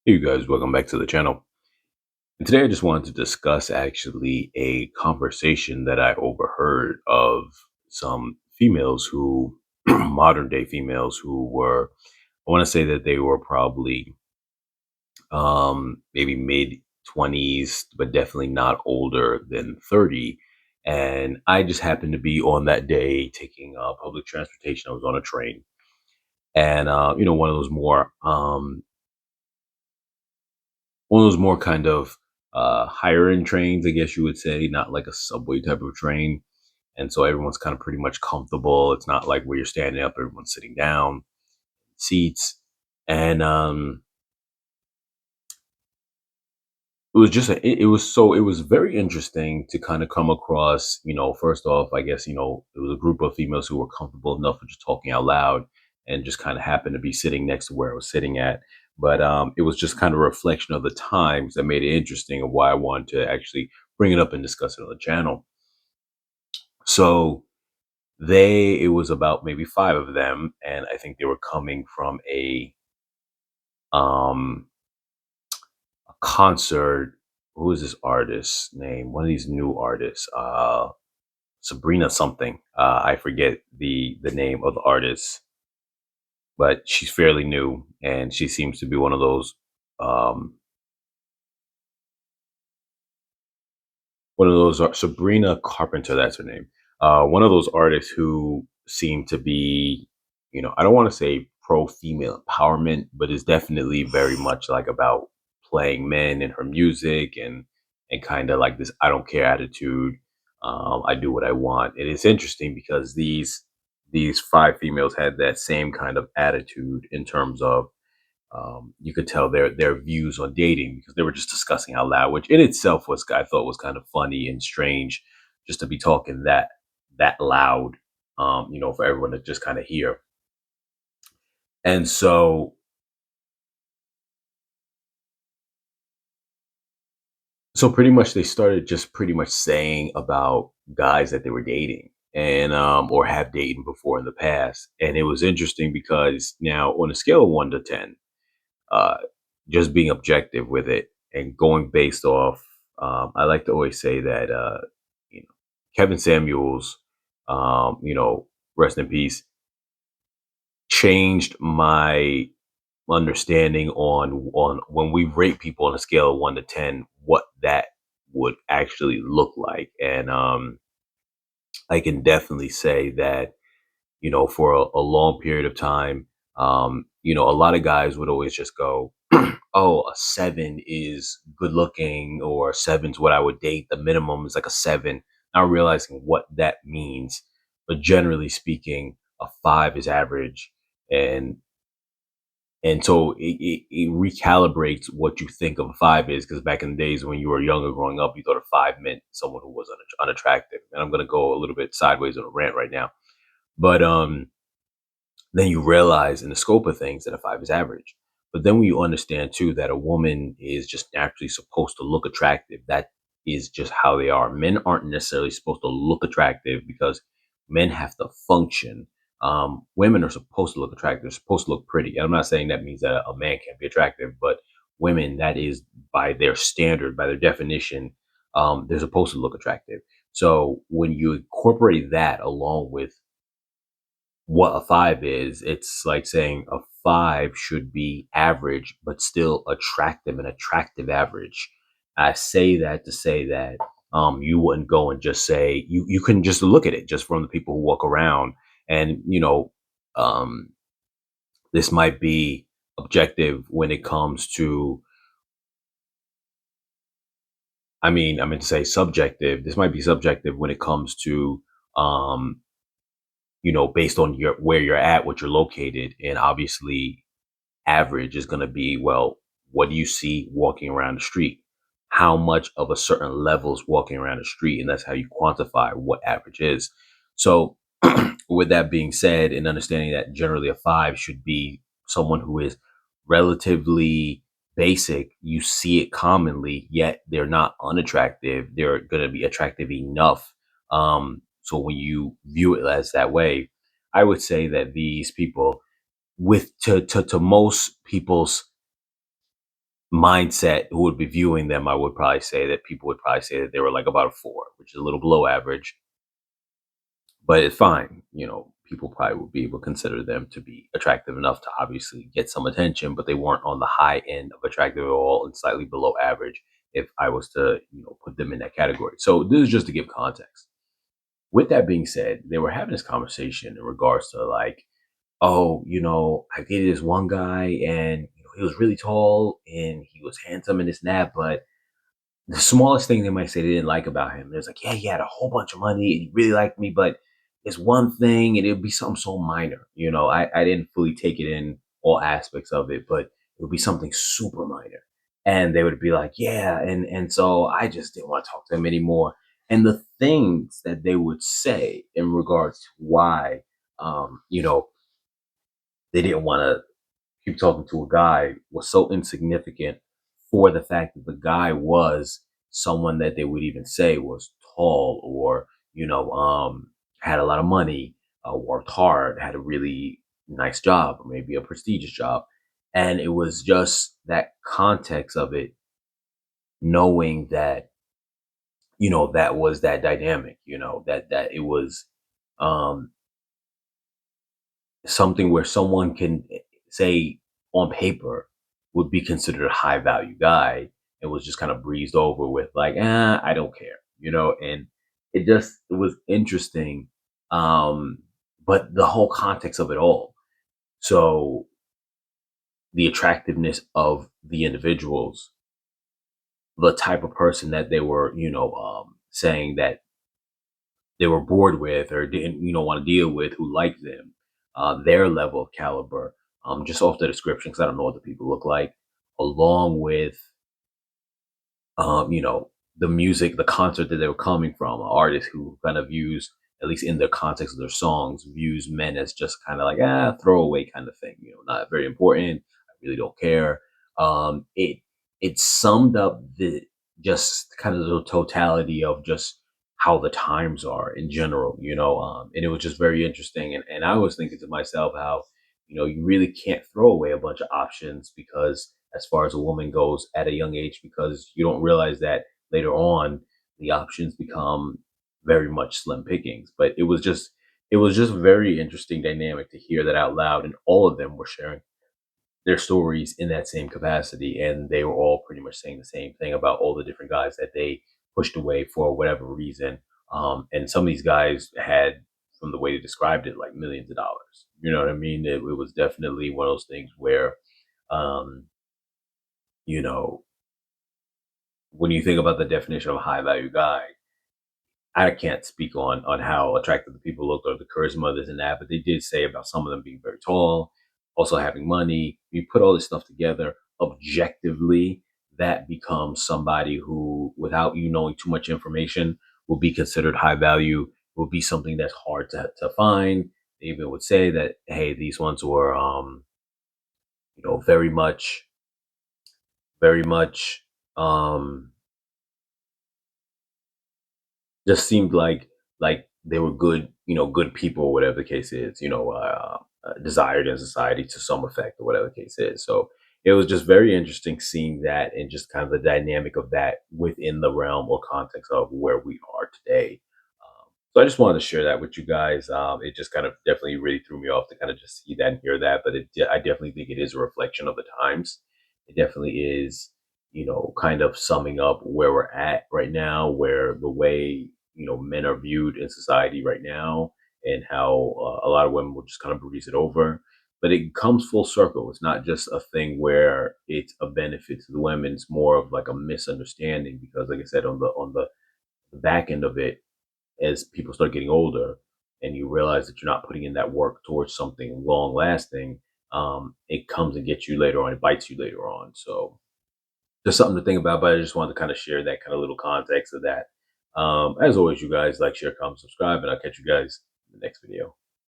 Hey, you guys, welcome back to the channel. And today I just wanted to discuss actually a conversation that I overheard of some females who, modern day females who were, I want to say that they were probably maybe mid 20s, but definitely not older than 30. And I just happened to be on that day taking public transportation. I was on a train. And, one of those more kind of higher end trains, I guess you would say, not like a subway type of train. And so everyone's kind of pretty much comfortable. It's not like where you're standing up, everyone's sitting down, seats. And it was very interesting to kind of come across, first off, I guess, it was a group of females who were comfortable enough with just talking out loud and just kind of happened to be sitting next to where I was sitting at. But it was just kind of a reflection of the times that made it interesting of why I wanted to actually bring it up and discuss it on the channel. So it was about maybe five of them, and I think they were coming from um a concert. Who is this artist name? One of these new artists, Sabrina something. I forget the name of the artist, but she's fairly new, and she seems to be one of those um Sabrina Carpenter, that's her name. One of those artists who seem to be, I don't want to say pro female empowerment, but is definitely very much like about playing men in her music and kind of like this I don't care attitude. I do what I want. And it's interesting because these five females had that same kind of attitude in terms of you could tell their views on dating because they were just discussing out loud, which in itself was I thought was kind of funny and strange, just to be talking that loud, for everyone to just kind of hear. And so pretty much they started just pretty much saying about guys that they were dating and or have dated before in the past, and it was interesting because now on a scale of 1 to 10, uh, just being objective with it and going based off. I like to always say that you know, Kevin Samuels, rest in peace, changed my understanding on when we rate people on a scale of 1 to 10, what that would actually look like. And I can definitely say that for a long period of time, a lot of guys would always just go, oh, a seven is good looking, or seven's what I would date. The minimum is like a seven. Not realizing what that means. But generally speaking, a five is average. And so it recalibrates what you think of a five is, because back in the days when you were younger growing up, you thought a five meant someone who was unattractive. And I'm gonna go a little bit sideways on a rant right now. But then you realize in the scope of things that a five is average. But then when you understand too that a woman is just naturally supposed to look attractive, that is just how they are. Men aren't necessarily supposed to look attractive because men have to function. Women are supposed to look attractive. They're supposed to look pretty. And I'm not saying that means that a man can't be attractive, but women, that is by their standard, by their definition, they're supposed to look attractive. So when you incorporate that along with what a five is, it's like saying a five should be average, but still attractive, an attractive average. I say that to say that you wouldn't go and just say you can just look at it just from the people who walk around, and um, this might be objective when it comes to. I meant to say subjective. This might be subjective when it comes to um, based on your where you're at, what you're located, and obviously average is going to be, well, what do you see walking around the street? How much of a certain level is walking around the street? And that's how you quantify what average is. So, with that being said, and understanding that generally a five should be someone who is relatively basic, you see it commonly, yet they're not unattractive. They're going to be attractive enough. So, when you view it as that way, I would say that these people, with to most people's mindset who would be viewing them, I would probably say that people would probably say that they were like about a 4, which is a little below average, but it's fine. People probably would be able to consider them to be attractive enough to obviously get some attention, but they weren't on the high end of attractive at all and slightly below average if I was to, put them in that category. So this is just to give context. With that being said, they were having this conversation in regards to like, oh, I dated this one guy and he was really tall and he was handsome and this and that, but the smallest thing they might say they didn't like about him. It's like, yeah, he had a whole bunch of money and he really liked me, but it's one thing and it would be something so minor. I didn't fully take it in all aspects of it, but it would be something super minor. And they would be like, yeah. And so I just didn't want to talk to him anymore. And the things that they would say in regards to why, they didn't want to keep talking to a guy was so insignificant for the fact that the guy was someone that they would even say was tall or had a lot of money, worked hard, had a really nice job or maybe a prestigious job. And it was just that context of it, knowing that that was that dynamic, that it was um something where someone can say on paper would be considered a high value guy and was just kind of breezed over with like, I don't care, and it was interesting. But the whole context of it all. So the attractiveness of the individuals, the type of person that they were, saying that they were bored with or didn't want to deal with, who liked them, their level of caliber, just off the description, because I don't know what the people look like, along with the music, the concert that they were coming from, an artist who kind of views, at least in the context of their songs, views men as just kind of like throwaway kind of thing, not very important. I really don't care. It summed up the just kind of the totality of just how the times are in general, and it was just very interesting. And I was thinking to myself how, you really can't throw away a bunch of options because as far as a woman goes at a young age, because you don't realize that later on the options become very much slim pickings. But it was just very interesting dynamic to hear that out loud, and all of them were sharing their stories in that same capacity, and they were all pretty much saying the same thing about all the different guys that they pushed away for whatever reason. And some of these guys had, from the way they described it, like millions of dollars. You know what I mean? It was definitely one of those things where, um, you know, when you think about the definition of a high value guy, I can't speak on how attractive the people looked or the charisma, this and that, but they did say about some of them being very tall, also having money. You put all this stuff together objectively, that becomes somebody who, without you knowing too much information, will be considered high value, will be something that's hard to find. They even would say that, hey, these ones were, very much, very much, um, just seemed like they were good, good people, or whatever the case is, desired in society to some effect, or whatever the case is. So it was just very interesting seeing that and just kind of the dynamic of that within the realm or context of where we are today. So I just wanted to share that with you guys. It just kind of definitely really threw me off to kind of just see that and hear that, but I definitely think it is a reflection of the times. It definitely is, kind of summing up where we're at right now, where the way men are viewed in society right now, and how a lot of women will just kind of breeze it over. But it comes full circle. It's not just a thing where it's a benefit to the women. It's more of like a misunderstanding because, like I said, on the back end of it, as people start getting older and you realize that you're not putting in that work towards something long lasting, it comes and gets you later on. It bites you later on. So just something to think about. But I just wanted to kind of share that kind of little context of that. As always, you guys like, share, comment, subscribe, and I'll catch you guys in the next video.